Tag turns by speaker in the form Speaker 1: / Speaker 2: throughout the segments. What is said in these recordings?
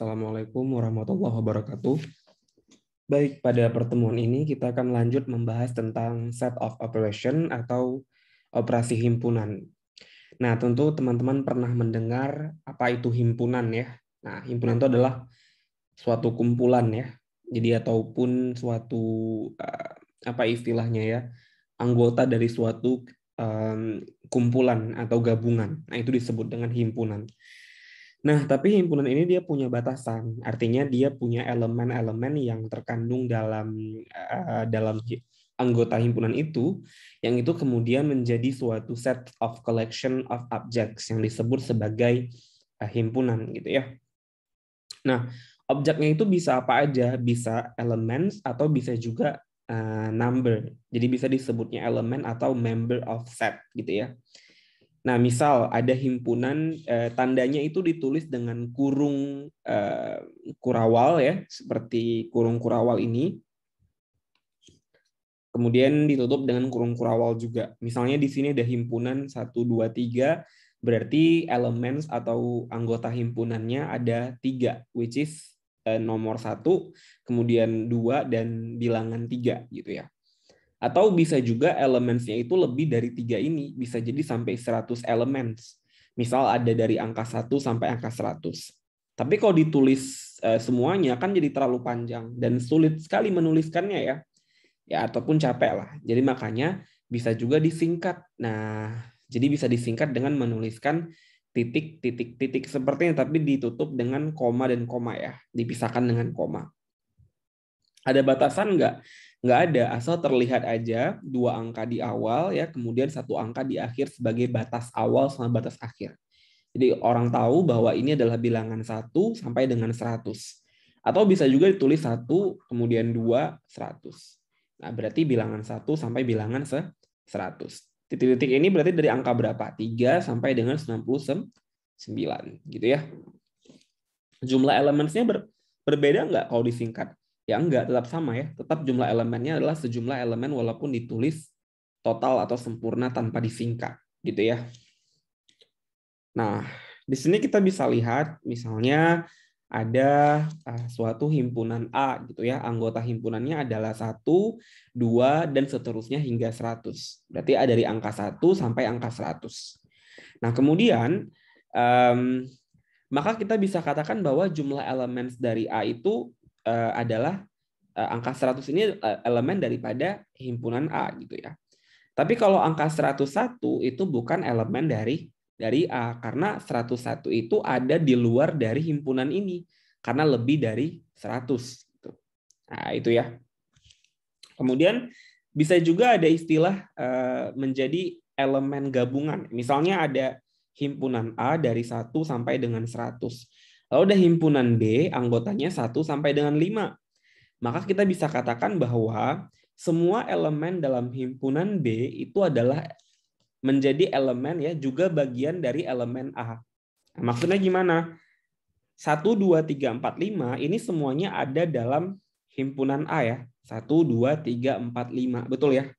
Speaker 1: Assalamualaikum warahmatullahi wabarakatuh. Baik, pada pertemuan ini kita akan lanjut membahas tentang set of operation atau operasi himpunan. Nah, tentu teman-teman pernah mendengar apa itu himpunan ya. Nah, himpunan itu adalah suatu kumpulan ya. Jadi ataupun suatu apa istilahnya ya, anggota dari suatu kumpulan atau gabungan. Nah, itu disebut dengan himpunan. Nah, tapi himpunan ini dia punya batasan. Artinya dia punya elemen-elemen yang terkandung dalam anggota himpunan itu, yang itu kemudian menjadi suatu set of collection of objects yang disebut sebagai himpunan gitu ya. Nah, objeknya itu bisa apa aja, bisa elements atau bisa juga number. Jadi bisa disebutnya elemen atau member of set gitu ya. Nah, misal ada himpunan, tandanya itu ditulis dengan kurung kurawal ya, seperti kurung kurawal ini. Kemudian ditutup dengan kurung kurawal juga. Misalnya di sini ada himpunan 1, 2, 3, berarti elements atau anggota himpunannya ada 3, which is nomor 1, kemudian 2, dan bilangan 3 gitu ya. Atau bisa juga elemennya itu lebih dari 3 ini, bisa jadi sampai 100 elements. Misal ada dari angka 1 sampai angka 100. Tapi kalau ditulis semuanya kan jadi terlalu panjang dan sulit sekali menuliskannya ya. Ya ataupun capek lah. Jadi makanya bisa juga disingkat. Nah, jadi bisa disingkat dengan menuliskan titik-titik-titik seperti ini tapi ditutup dengan koma dan koma ya, dipisahkan dengan koma. Ada batasan nggak? Nggak ada, asal terlihat aja 2 angka di awal ya, kemudian 1 angka di akhir sebagai batas awal sama batas akhir. Jadi orang tahu bahwa ini adalah bilangan 1 sampai dengan 100. Atau bisa juga ditulis 1, kemudian 2, 100. Nah, berarti bilangan 1 sampai bilangan 100. Titik-titik ini berarti dari angka berapa? 3 sampai dengan 99 gitu ya. Jumlah elemennya berbeda nggak kalau disingkat? Ya enggak, tetap sama ya. Tetap jumlah elemennya adalah sejumlah elemen walaupun ditulis total atau sempurna tanpa disingkat, gitu ya. Nah, di sini kita bisa lihat misalnya ada suatu himpunan A gitu ya. Anggota himpunannya adalah 1, 2, dan seterusnya hingga 100. Berarti ada dari angka 1 sampai angka 100. Nah, kemudian maka kita bisa katakan bahwa jumlah elemen dari A itu adalah angka 100 ini elemen daripada himpunan A gitu ya. Tapi kalau angka 101 itu bukan elemen dari A karena 101 itu ada di luar dari himpunan ini karena lebih dari 100 gitu. Nah, itu ya. Kemudian bisa juga ada istilah menjadi elemen gabungan. Misalnya ada himpunan A dari 1 sampai dengan 100. Lalu ada himpunan B, anggotanya 1 sampai dengan 5. Maka kita bisa katakan bahwa semua elemen dalam himpunan B itu adalah menjadi elemen ya juga bagian dari elemen A. Nah, maksudnya gimana? 1, 2, 3, 4, 5 ini semuanya ada dalam himpunan A ya. 1, 2, 3, 4, 5. Betul ya?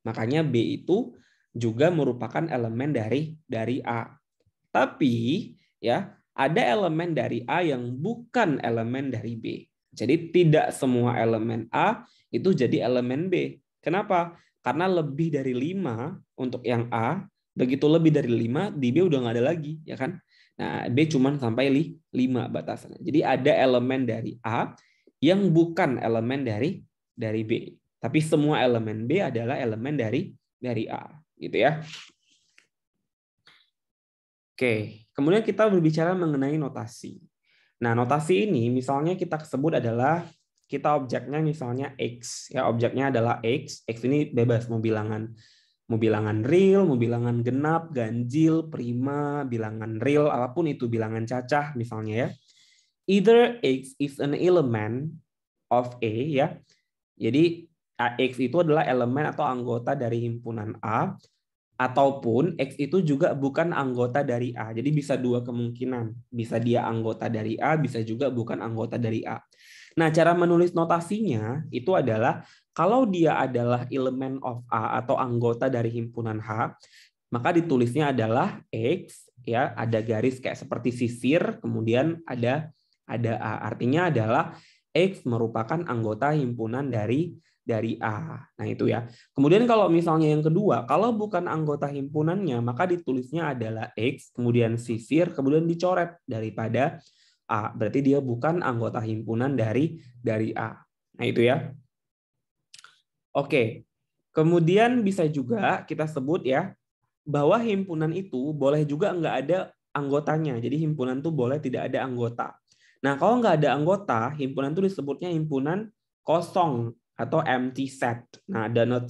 Speaker 1: Makanya B itu juga merupakan elemen dari A. Tapi ya ada elemen dari A yang bukan elemen dari B. Jadi tidak semua elemen A itu jadi elemen B. Kenapa? Karena lebih dari 5 untuk yang A, begitu lebih dari 5 di B udah nggak ada lagi, ya kan? Nah, B cuma sampai 5 batasannya. Jadi ada elemen dari A yang bukan elemen dari B. Tapi semua elemen B adalah elemen dari A, gitu ya. Oke, kemudian kita berbicara mengenai notasi. Nah, notasi ini misalnya kita sebut adalah kita objeknya misalnya X, ya objeknya adalah X. X ini bebas mau bilangan real, mau bilangan genap, ganjil, prima, bilangan real, apapun itu bilangan cacah misalnya ya. Either X is an element of A ya. Jadi X itu adalah elemen atau anggota dari himpunan A, ataupun X itu juga bukan anggota dari A. Jadi bisa 2 kemungkinan. Bisa dia anggota dari A, bisa juga bukan anggota dari A. Nah, cara menulis notasinya itu adalah kalau dia adalah elemen of A atau anggota dari himpunan H, maka ditulisnya adalah X ya, ada garis kayak seperti sisir, kemudian ada ada A. Artinya adalah X merupakan anggota himpunan dari A. Nah, itu ya. Kemudian kalau misalnya yang kedua, kalau bukan anggota himpunannya, maka ditulisnya adalah X, kemudian sisir, kemudian dicoret daripada A. Berarti dia bukan anggota himpunan dari A. Nah, itu ya. Oke. Kemudian bisa juga kita sebut ya, bahwa himpunan itu boleh juga nggak ada anggotanya. Jadi himpunan itu boleh tidak ada anggota. Nah, kalau nggak ada anggota, himpunan itu disebutnya himpunan kosong atau empty set. Nah, dan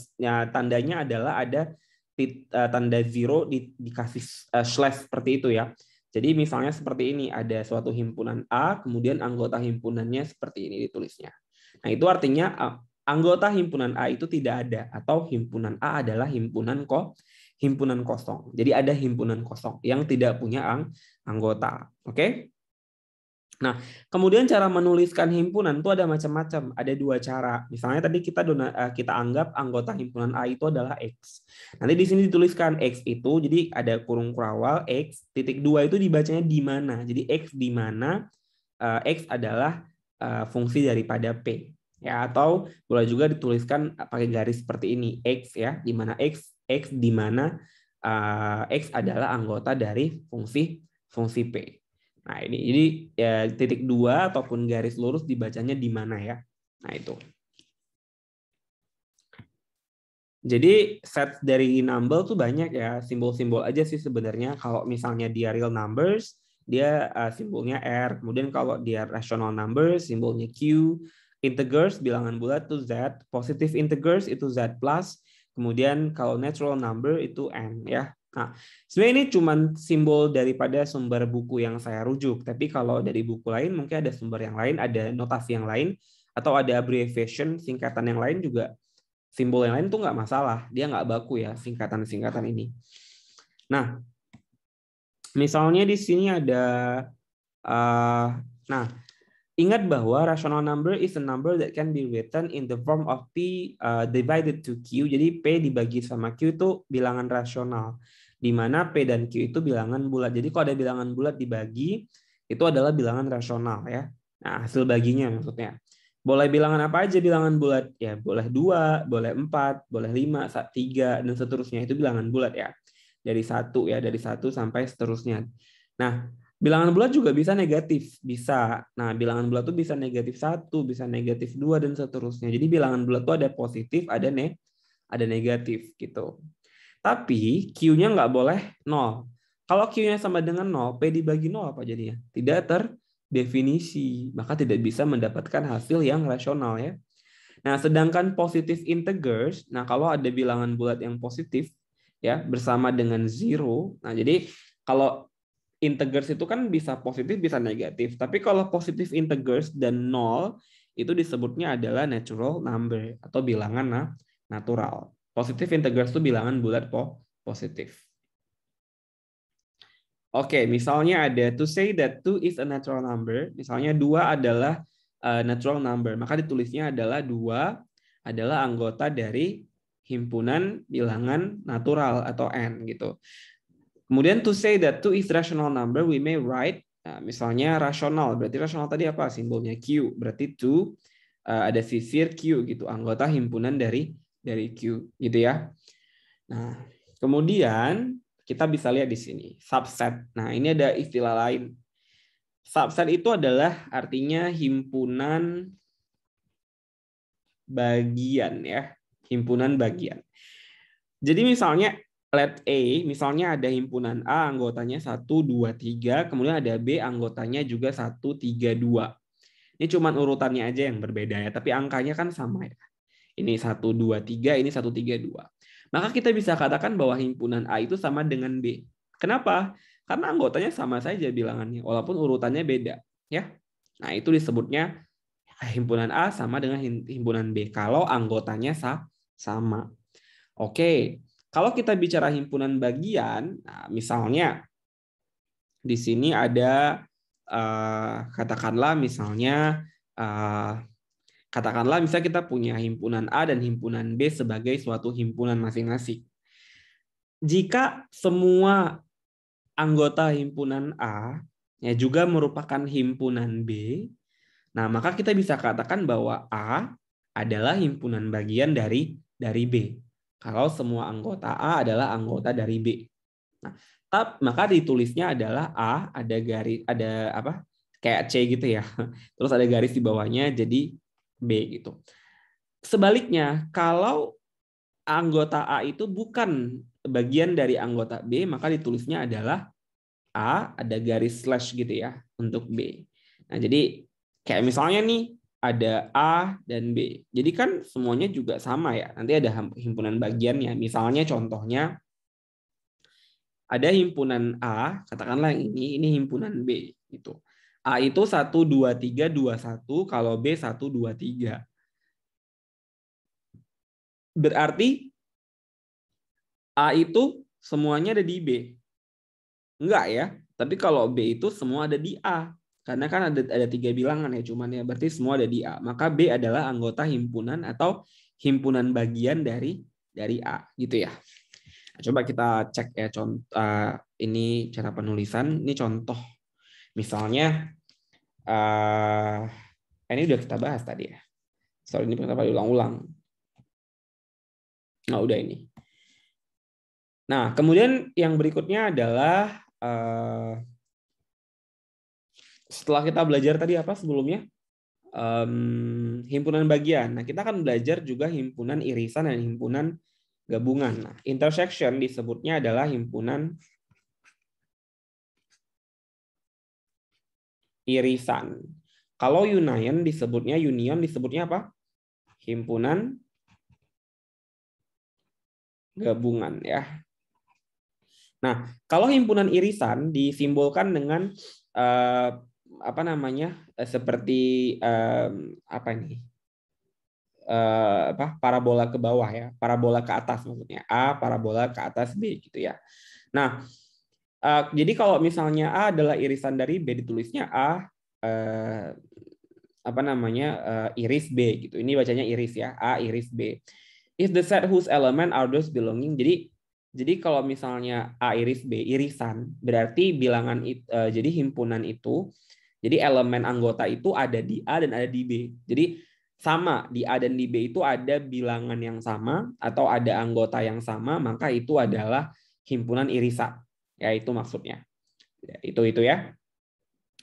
Speaker 1: tandanya adalah ada tanda zero dikasih slash seperti itu ya. Jadi misalnya seperti ini, ada suatu himpunan A, kemudian anggota himpunannya seperti ini ditulisnya. Nah, itu artinya anggota himpunan A itu tidak ada, atau himpunan A adalah himpunan kosong. Jadi ada himpunan kosong yang tidak punya anggota. Oke? Nah, kemudian cara menuliskan himpunan itu ada macam-macam. Ada dua cara. Misalnya tadi kita anggap anggota himpunan A itu adalah X. Nanti di sini dituliskan X itu, jadi ada kurung kurawal X, titik 2 itu dibacanya di mana. Jadi X di mana, X adalah fungsi daripada P. Ya, atau boleh juga dituliskan pakai garis seperti ini, X ya, di mana X di mana X adalah anggota dari fungsi P. Nah, ini jadi ya, titik 2 ataupun garis lurus dibacanya di mana ya. Nah, itu. Jadi set dari number tuh banyak ya, simbol-simbol aja sih sebenarnya. Kalau misalnya dia real numbers, dia simbolnya R. Kemudian kalau dia rational numbers, simbolnya Q. Integers, bilangan bulat itu Z. Positive integers itu Z+. Kemudian kalau natural number itu N ya. Nah, sebenarnya ini cuma simbol daripada sumber buku yang saya rujuk. Tapi kalau dari buku lain mungkin ada sumber yang lain, ada notasi yang lain, atau ada abbreviation, singkatan yang lain juga. Simbol yang lain tuh nggak masalah. Dia nggak baku ya singkatan-singkatan ini. Nah, misalnya di sini ada, nah, ingat bahwa rational number is a number that can be written in the form of P divided to Q. Jadi P dibagi sama Q itu bilangan rasional. Di mana P dan Q itu bilangan bulat. Jadi kalau ada bilangan bulat dibagi, itu adalah bilangan rasional ya. Nah, hasil baginya maksudnya. Boleh bilangan apa aja bilangan bulat? Ya, boleh 2, boleh 4, boleh 5, 3, dan seterusnya. Itu bilangan bulat ya. Dari 1 ya, dari 1 sampai seterusnya. Nah, bilangan bulat juga bisa negatif, bisa. Nah, bilangan bulat itu bisa negatif 1, bisa negatif 2, dan seterusnya. Jadi bilangan bulat itu ada positif, ada negatif gitu. Tapi Q-nya nggak boleh 0. Kalau Q-nya sama dengan 0, P dibagi 0 apa jadinya? Tidak terdefinisi, maka tidak bisa mendapatkan hasil yang rasional ya. Nah, sedangkan positive integers, nah kalau ada bilangan bulat yang positif ya bersama dengan 0, nah jadi kalau integers itu kan bisa positif bisa negatif, tapi kalau positive integers dan 0 itu disebutnya adalah natural number atau bilangan natural. Positive integers itu bilangan bulat positif. Oke, misalnya ada to say that 2 is a natural number, misalnya 2 adalah natural number, maka ditulisnya adalah 2 adalah anggota dari himpunan bilangan natural atau N gitu. Kemudian to say that 2 is rational number, we may write, misalnya rasional, berarti rasional tadi apa? Simbolnya Q, berarti 2 ada sisir Q gitu, anggota himpunan dari Q gitu ya. Nah, kemudian kita bisa lihat di sini subset. Nah, ini ada istilah lain. Subset itu adalah artinya himpunan bagian ya, himpunan bagian. Jadi misalnya let A, misalnya ada himpunan A anggotanya 1, 2, 3, kemudian ada B anggotanya juga 1, 3, 2. Ini cuma urutannya aja yang berbeda ya, tapi angkanya kan sama ya. Ini 1, 2, 3, ini 1, 3, 2. Maka kita bisa katakan bahwa himpunan A itu sama dengan B. Kenapa? Karena anggotanya sama saja bilangannya, walaupun urutannya beda. Ya. Nah, itu disebutnya himpunan A sama dengan himpunan B, kalau anggotanya sama. Oke, kalau kita bicara himpunan bagian, nah misalnya di sini ada katakanlah misalnya katakanlah misalnya kita punya himpunan A dan himpunan B sebagai suatu himpunan masing-masing. Jika semua anggota himpunan A ya juga merupakan himpunan B, nah maka kita bisa katakan bahwa A adalah himpunan bagian dari B. Kalau semua anggota A adalah anggota dari B. Nah, maka ditulisnya adalah A, ada garis, ada apa? Kayak C gitu ya. Terus ada garis di bawahnya jadi B gitu. Sebaliknya, kalau anggota A itu bukan bagian dari anggota B, maka ditulisnya adalah A, ada garis slash gitu ya untuk B. Nah, jadi kayak misalnya nih ada A dan B. Jadi kan semuanya juga sama ya. Nanti ada himpunan bagiannya. Misalnya contohnya ada himpunan A, katakanlah ini himpunan B gitu. A itu 1 2 3 2 1, kalau B 1 2 3. Berarti A itu semuanya ada di B. Enggak ya. Tapi kalau B itu semua ada di A. Karena kan ada 3 bilangan ya, cuman ya berarti semua ada di A. Maka B adalah anggota himpunan atau himpunan bagian dari A gitu ya. Coba kita cek ya contoh ini cara penulisan. Ini contoh. Misalnya ini udah kita bahas tadi ya. Sorry ini kenapa diulang-ulang. Nah, udah ini. Nah, kemudian yang berikutnya adalah setelah kita belajar tadi apa sebelumnya? Himpunan bagian. Nah, kita akan belajar juga himpunan irisan dan himpunan gabungan. Nah, intersection disebutnya adalah himpunan irisan. Kalau union disebutnya apa? Himpunan gabungan ya. Nah, kalau himpunan irisan disimbolkan dengan apa namanya? Seperti apa ini? Parabola ke bawah ya, parabola ke atas maksudnya. A, parabola ke atas B gitu ya. Nah, jadi kalau misalnya A adalah irisan dari B, ditulisnya A apa namanya? Iris B gitu. Ini bacanya iris ya, A iris B. Is the set whose element are those belonging. Jadi kalau misalnya A iris B irisan, berarti bilangan jadi himpunan itu, jadi elemen anggota itu ada di A dan ada di B. Jadi sama di A dan di B itu ada bilangan yang sama atau ada anggota yang sama, maka itu adalah himpunan irisan. Ya itu maksudnya. Ya, itu ya.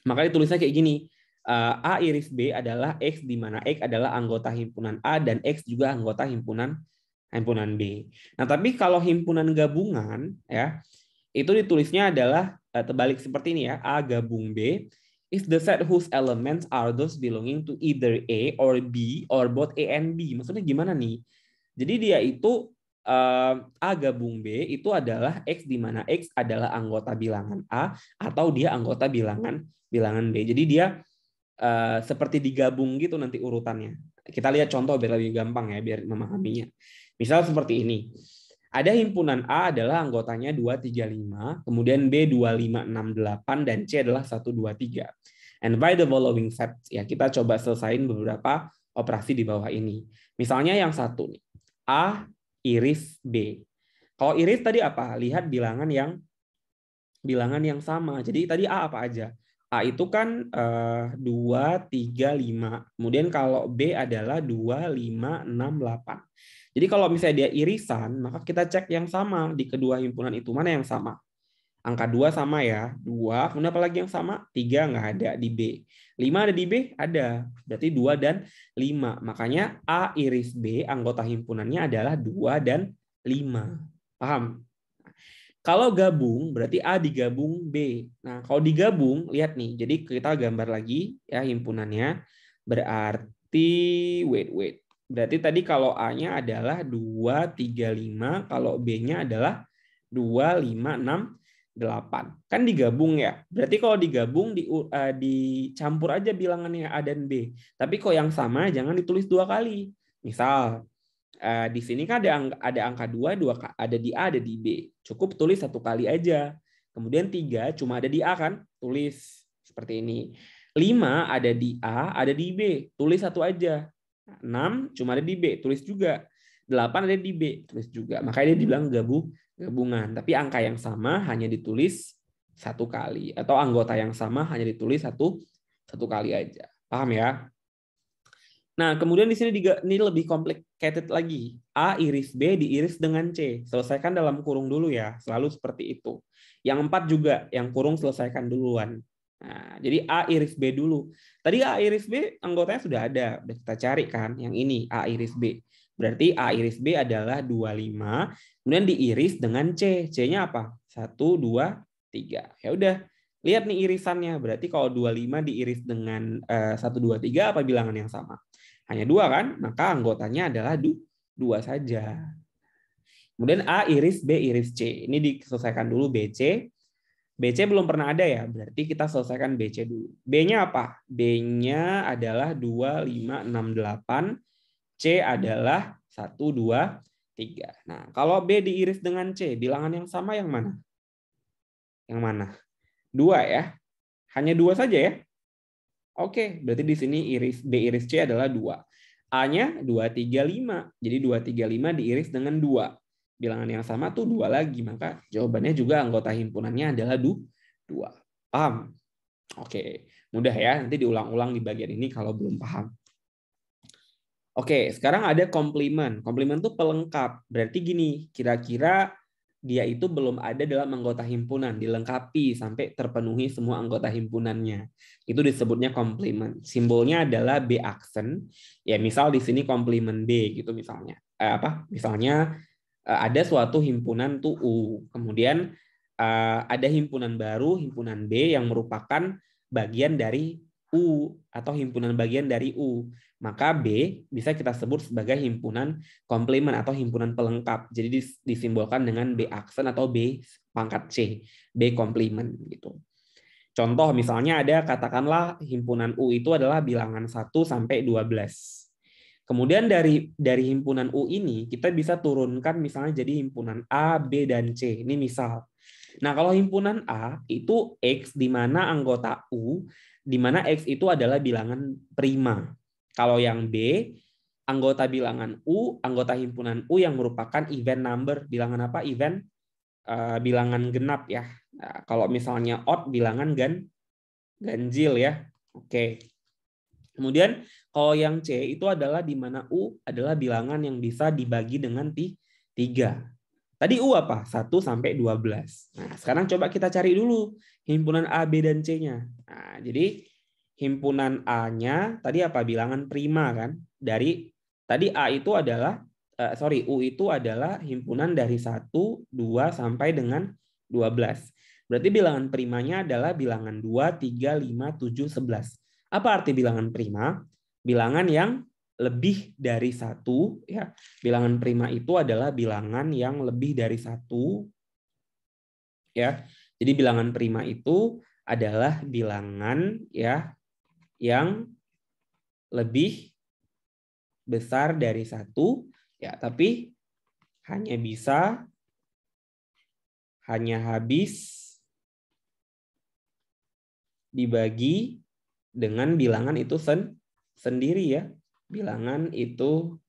Speaker 1: Maka ditulisnya kayak gini. A iris B adalah X di mana X adalah anggota himpunan A dan X juga anggota himpunan B. Nah, tapi kalau himpunan gabungan ya, itu ditulisnya adalah terbalik seperti ini ya. A gabung B is the set whose elements are those belonging to either A or B or both A and B. Maksudnya gimana nih? Jadi dia itu A gabung B itu adalah X di mana X adalah anggota bilangan A atau dia anggota bilangan B. Jadi dia seperti digabung gitu nanti urutannya. Kita lihat contoh biar lebih gampang ya, biar memahaminya. Misal seperti ini. Ada himpunan A adalah anggotanya 235, kemudian B 2568 dan C adalah 123. And by the following steps ya kita coba selesaiin beberapa operasi di bawah ini. Misalnya yang satu nih. A iris B. Kalau iris tadi apa? Lihat bilangan yang sama. Jadi tadi A apa aja? A itu kan 2, 3, 5. Kemudian kalau B adalah 2, 5, 6, 8. Jadi kalau misalnya dia irisan, maka kita cek yang sama di kedua himpunan itu. Mana yang sama? Angka 2 sama ya. 2, kemudian apa lagi yang sama? 3 nggak ada di B. 5 ada di B? Ada. Berarti 2 dan 5. Makanya A iris B, anggota himpunannya adalah 2 dan 5. Paham? Kalau gabung, berarti A digabung B. Nah, kalau digabung, lihat nih. Jadi kita gambar lagi ya himpunannya. Berarti, wait. Berarti tadi kalau A-nya adalah 2, 3, 5. Kalau B-nya adalah 2, 5, 6, 8. Kan digabung ya. Berarti kalau digabung, dicampur aja bilangannya A dan B. Tapi kok yang sama, jangan ditulis 2 kali. Misal, di sini kan ada angka 2 ada di A, ada di B. Cukup tulis 1 kali aja. Kemudian 3 cuma ada di A kan? Tulis seperti ini. 5 ada di A, ada di B. Tulis 1 aja. 6 cuma ada di B, tulis juga. 8 ada di B, tulis juga. Makanya dia dibilang gabungan. Tapi angka yang sama hanya ditulis satu kali. Atau anggota yang sama hanya ditulis satu kali aja. Paham ya? Nah, kemudian di sini ini lebih complicated lagi. A iris B diiris dengan C. Selesaikan dalam kurung dulu ya. Selalu seperti itu. Yang 4 juga, yang kurung selesaikan duluan. Nah, jadi A iris B dulu. Tadi A iris B anggotanya sudah ada. Udah kita cari kan. Yang ini A iris B. Berarti A iris B adalah 25. Kemudian diiris dengan C. C-nya apa? 1, 2, 3. Ya udah. Lihat nih irisannya. Berarti kalau 25 diiris dengan 1, 2, 3 apa bilangan yang sama? Hanya 2 kan? Maka anggotanya adalah 2 saja. Kemudian A iris B iris C. Ini diselesaikan dulu BC. BC belum pernah ada ya, berarti kita selesaikan BC dulu. B-nya apa? B-nya adalah 2, 5, 6, 8. C adalah 1, 2, 3. Nah, kalau B diiris dengan C, bilangan yang sama yang mana? Yang mana? 2 ya. Hanya 2 saja ya. Oke, berarti di sini B iris C adalah 2. A-nya 2, 3, 5. Jadi 2, 3, 5 diiris dengan 2. Bilangan yang sama tuh 2 lagi. Maka jawabannya juga anggota himpunannya adalah 2. Paham? Oke, mudah ya. Nanti diulang-ulang di bagian ini kalau belum paham. Oke, sekarang ada komplement. Komplement itu pelengkap. Berarti gini, kira-kira dia itu belum ada dalam anggota himpunan, dilengkapi sampai terpenuhi semua anggota himpunannya. Itu disebutnya komplement. Simbolnya adalah B aksen. Ya, misal di sini komplement B gitu misalnya. Misalnya ada suatu himpunan tuh U. Kemudian ada himpunan baru, himpunan B yang merupakan bagian dari U atau himpunan bagian dari U. Maka B bisa kita sebut sebagai himpunan komplement atau himpunan pelengkap. Jadi disimbolkan dengan B aksen atau B pangkat C, B komplement gitu. Contoh misalnya ada katakanlah himpunan U itu adalah bilangan 1 sampai 12. Kemudian dari himpunan U ini kita bisa turunkan misalnya jadi himpunan A, B dan C. Ini misal. Nah, kalau himpunan A itu X di mana anggota U di mana X itu adalah bilangan prima. Kalau yang B, anggota bilangan U, anggota himpunan U yang merupakan event number. Bilangan apa? Event bilangan genap ya. Nah, kalau misalnya odd, bilangan ganjil ya. Oke. Kemudian kalau yang C itu adalah di mana U adalah bilangan yang bisa dibagi dengan 3. Tadi U apa? 1 sampai 12. Nah, sekarang coba kita cari dulu himpunan A, B, dan C-nya. Nah, jadi himpunan A-nya tadi apa? Bilangan prima kan? Dari tadi A itu adalah U itu adalah himpunan dari 1, 2 sampai dengan 12. Berarti bilangan primanya adalah bilangan 2, 3, 5, 7, 11. Apa arti bilangan prima? Bilangan yang lebih dari 1 ya. Bilangan prima itu adalah bilangan yang lebih dari 1 ya. Jadi bilangan prima itu adalah bilangan ya yang lebih besar dari 1 ya, tapi hanya habis dibagi dengan bilangan itu sendiri ya. Bilangan itu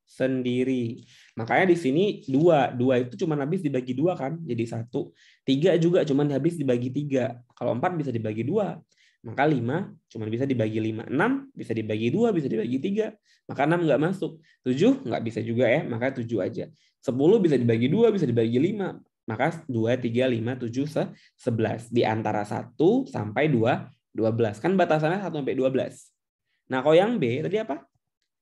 Speaker 1: sendiri. Makanya di sini 2 itu cuma habis dibagi 2 kan, jadi 1. 3 juga cuma habis dibagi 3. Kalau 4 bisa dibagi 2. Maka 5 cuma bisa dibagi 5. 6 bisa dibagi 2, bisa dibagi 3. Maka 6 nggak masuk. 7 nggak bisa juga ya, maka 7 aja. 10 bisa dibagi 2, bisa dibagi 5. Maka 2, 3, 5, 7, 11. Di antara 1 sampai 12. Kan batasannya 1 sampai 12. Nah, kalau yang B tadi apa?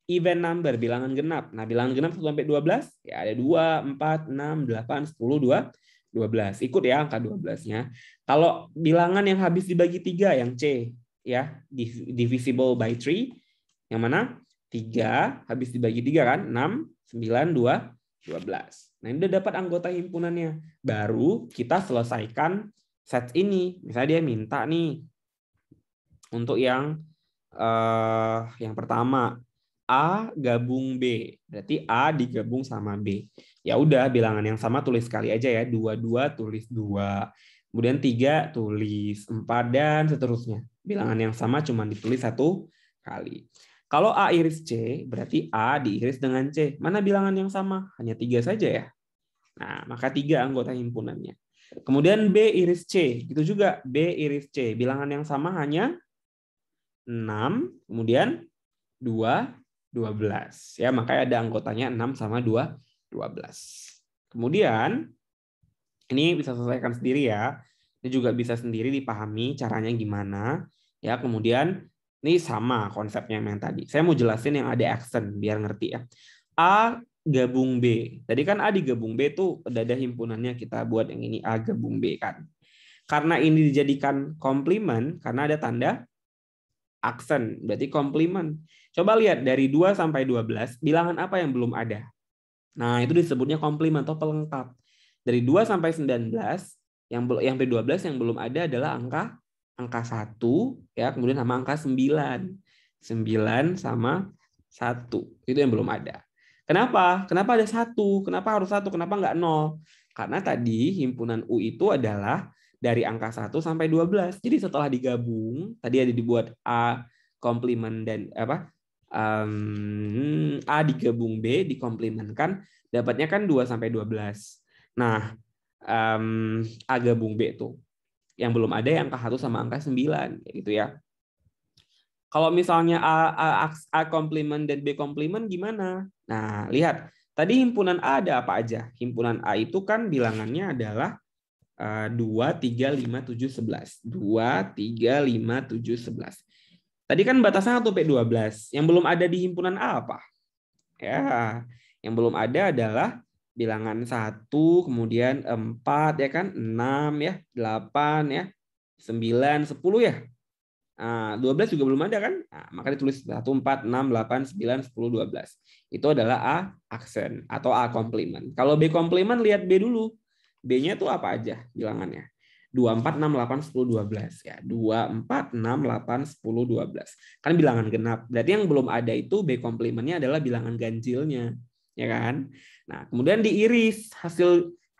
Speaker 1: Event number, bilangan genap. Nah, bilangan genap 1 sampai 12 ya ada 2, 4, 6, 8, 10, 12. Ikut ya angka 12-nya. Kalau bilangan yang habis dibagi 3 yang C ya, divisible by 3. Yang mana? 3 habis dibagi 3 kan? 6, 9, 2, 12. Nah, ini udah dapat anggota himpunannya. Baru kita selesaikan set ini. Misalnya dia minta nih untuk yang pertama A gabung B, berarti A digabung sama B. Ya udah, bilangan yang sama tulis sekali aja ya. 2, 2 tulis 2. Kemudian 3 tulis 4 dan seterusnya. Bilangan yang sama cuma ditulis 1 kali. Kalau A iris C, berarti A diiris dengan C. Mana bilangan yang sama? Hanya 3 saja ya. Nah, maka 3 anggota himpunannya. Kemudian B iris C, gitu juga B iris C. Bilangan yang sama hanya 6, kemudian 2, 12. Ya, makanya ada anggotanya 6 sama 2, 12. Kemudian, ini bisa selesaikan sendiri ya. Ini juga bisa sendiri dipahami caranya gimana. Ya, kemudian ini sama konsepnya yang tadi. Saya mau jelasin yang ada accent biar ngerti ya. A gabung B. Tadi kan A digabung B tuh udah ada himpunannya, kita buat yang ini A gabung B kan. Karena ini dijadikan komplement karena ada tanda aksen, berarti komplement. Coba lihat dari 2 sampai 12, bilangan apa yang belum ada? Nah, itu disebutnya komplement atau pelengkap. Dari 2 sampai 19, yang sampai 12 yang belum ada adalah angka 1 ya, kemudian sama angka 9. 9 sama 1. Itu yang belum ada. Kenapa? Kenapa ada 1? Kenapa harus 1? Kenapa nggak 0? Karena tadi himpunan U itu adalah dari angka 1 sampai 12. Jadi setelah digabung, tadi ada dibuat A komplement dan A digabung B dikomplementkan, dapatnya kan 2 sampai 12. Nah, A gabung B itu yang belum ada yang angka 1 sama angka 9 gitu ya. Kalau misalnya A komplement dan B komplement gimana? Nah, lihat. Tadi himpunan A ada apa aja? Himpunan A itu kan bilangannya adalah 2, 3, 5, 7, 11. 2, 3, 5, 7, 11. Tadi kan batasnya 1 sampai 12. Yang belum ada di himpunan A apa? Ya, yang belum ada adalah bilangan 1, kemudian 4 ya kan, 6 ya, 8 ya, 9, 10 ya. Nah, 12 juga belum ada kan? Nah, maka ditulis 1, 4, 6, 8, 9, 10, 12. Itu adalah A aksen atau A komplement. Kalau B komplement lihat B dulu. B-nya itu apa aja bilangannya? 2, 4, 6, 8, 10, 12 ya. 2, 4, 6, 8, 10, 12. Kan bilangan genap. Berarti yang belum ada itu B komplementnya adalah bilangan ganjilnya, ya kan? Nah, kemudian diiris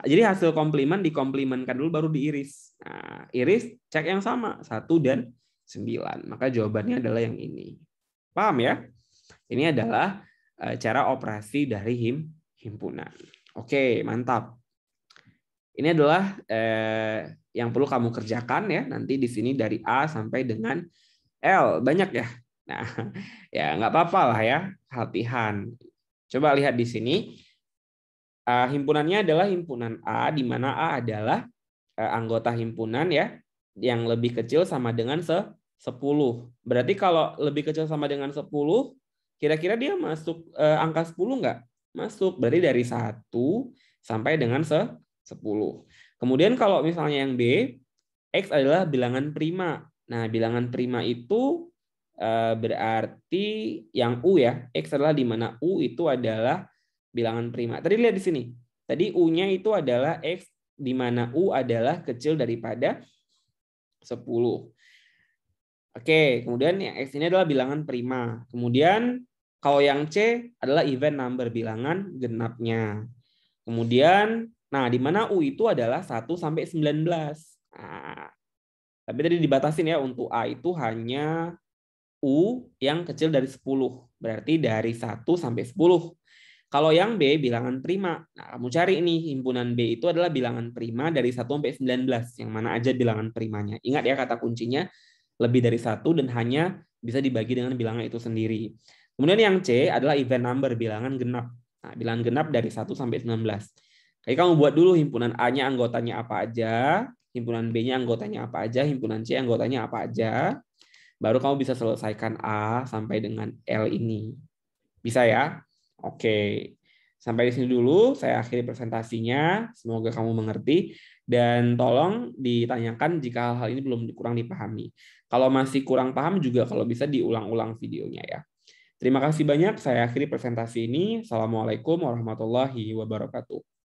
Speaker 1: jadi hasil komplement dikomplementkan dulu baru diiris. Nah, iris cek yang sama 1 dan 9. Maka jawabannya adalah yang ini. Paham ya? Ini adalah cara operasi dari himpunan. Oke, mantap. Ini adalah yang perlu kamu kerjakan ya. Nanti di sini dari A sampai dengan L. Banyak ya. Nah, ya nggak apa-apa lah ya. Latihan. Coba lihat di sini. Himpunannya adalah himpunan A, di mana A adalah anggota himpunan ya, yang lebih kecil sama dengan 10. Berarti kalau lebih kecil sama dengan 10, kira-kira dia masuk angka 10 nggak? Masuk. Berarti dari 1 sampai dengan 10. Kemudian kalau misalnya yang B, X adalah bilangan prima. Nah, bilangan prima itu berarti yang U ya. X adalah di mana U itu adalah bilangan prima. Tadi lihat di sini. Tadi U-nya itu adalah X di mana U adalah kecil daripada 10. Oke, kemudian yang X ini adalah bilangan prima. Kemudian kalau yang C adalah even number, bilangan genapnya. Kemudian, nah di mana U itu adalah 1 sampai 19. Nah, tapi tadi dibatasin ya, untuk A itu hanya U yang kecil dari 10. Berarti dari 1 sampai 10. Kalau yang B bilangan prima. Nah, kamu cari ini himpunan B itu adalah bilangan prima dari 1 sampai 19. Yang mana aja bilangan primanya. Ingat ya kata kuncinya, lebih dari 1 dan hanya bisa dibagi dengan bilangan itu sendiri. Kemudian yang C adalah even number, bilangan genap. Nah, bilangan genap dari 1 sampai 19. Jadi kamu buat dulu himpunan A-nya anggotanya apa aja, himpunan B-nya anggotanya apa aja, himpunan C anggotanya apa aja. Baru kamu bisa selesaikan A sampai dengan L ini. Bisa ya? Oke. Sampai di sini dulu saya akhiri presentasinya. Semoga kamu mengerti dan tolong ditanyakan jika hal-hal ini belum kurang dipahami. Kalau masih kurang paham juga kalau bisa diulang-ulang videonya ya. Terima kasih banyak. Saya akhiri presentasi ini. Assalamualaikum warahmatullahi wabarakatuh.